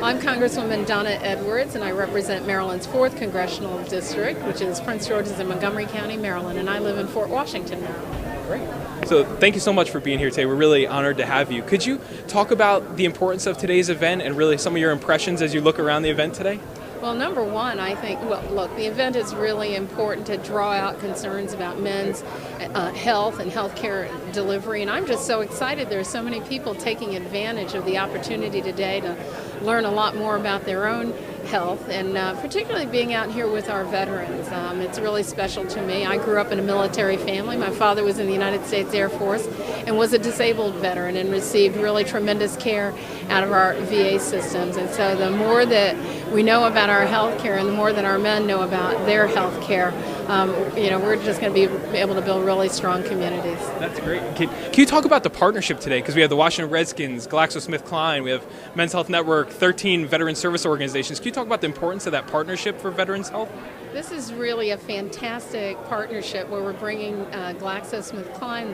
I'm Congresswoman Donna Edwards, and I represent Maryland's 4th Congressional District, which is Prince George's and Montgomery County, Maryland, and I live in Fort Washington, Maryland. Great. So thank you so much for being here today. We're really honored to have you. Could you talk about the importance of today's event and really some of your impressions as you look around the event today? Well, number one, I think, look, the event is really important to draw out concerns about men's health and healthcare delivery, and I'm just so excited there's so many people taking advantage of the opportunity today to learn a lot more about their own health, and particularly being out here with our veterans. It's really special to me. I grew up in a military family. My father was in the United States Air Force and was a disabled veteran and received really tremendous care out of our VA systems. And so the more that we know about our health care and the more that our men know about their health care, we're just going to be able to build really strong communities. That's great. Can you talk about the partnership today? Because we have the Washington Redskins, GlaxoSmithKline, we have Men's Health Network, 13 veteran service organizations. Can you talk about the importance of that partnership for veterans' health? This is really a fantastic partnership where we're bringing GlaxoSmithKline,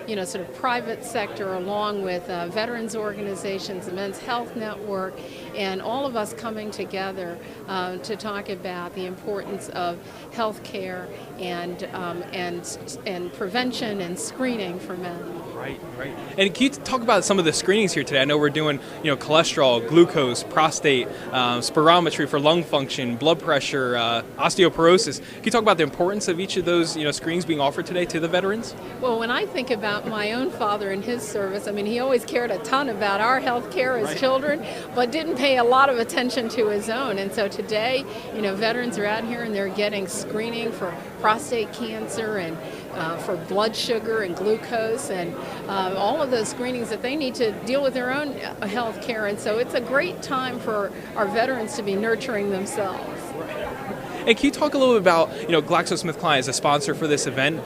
the sort of private sector, along with veterans organizations, the Men's Health Network, and all of us coming together to talk about the importance of health care and prevention and screening for men. Right. And can you talk about some of the screenings here today? I know we're doing, cholesterol, glucose, prostate, spirometry for lung function, blood pressure, osteoporosis. Can you talk about the importance of each of those, screenings being offered today to the veterans? Well, when I think about my own father and his service, I mean, he always cared a ton about our health care as children, but didn't pay a lot of attention to his own. And so today, veterans are out here and they're getting screening for prostate cancer and for blood sugar and glucose and all of those screenings that they need to deal with their own health care. And so it's a great time for our veterans to be nurturing themselves. And can you talk a little bit about, GlaxoSmithKline as a sponsor for this event,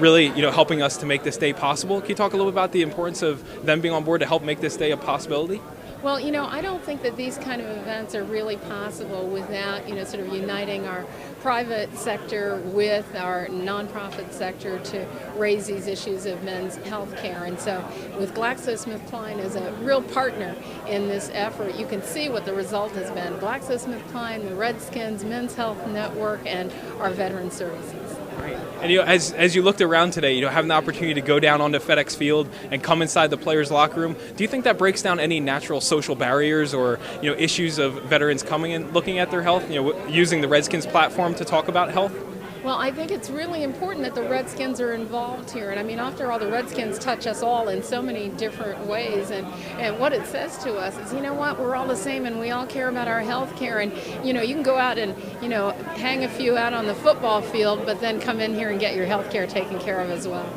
really, helping us to make this day possible? Can you talk a little bit about the importance of them being on board to help make this day a possibility? Well, I don't think that these kind of events are really possible without, sort of uniting our private sector with our nonprofit sector to raise these issues of men's health care. And so with GlaxoSmithKline as a real partner in this effort, you can see what the result has been. GlaxoSmithKline, the Redskins, Men's Health Network, and our veteran services. Right. And as you looked around today, having the opportunity to go down onto FedExField and come inside the players' locker room, do you think that breaks down any natural social barriers or issues of veterans coming and looking at their health, using the Redskins platform to talk about health? Well, I think it's really important that the Redskins are involved here. And I mean, after all, the Redskins touch us all in so many different ways. And what it says to us is, we're all the same and we all care about our health care. And, you can go out and, hang a few out on the football field, but then come in here and get your health care taken care of as well.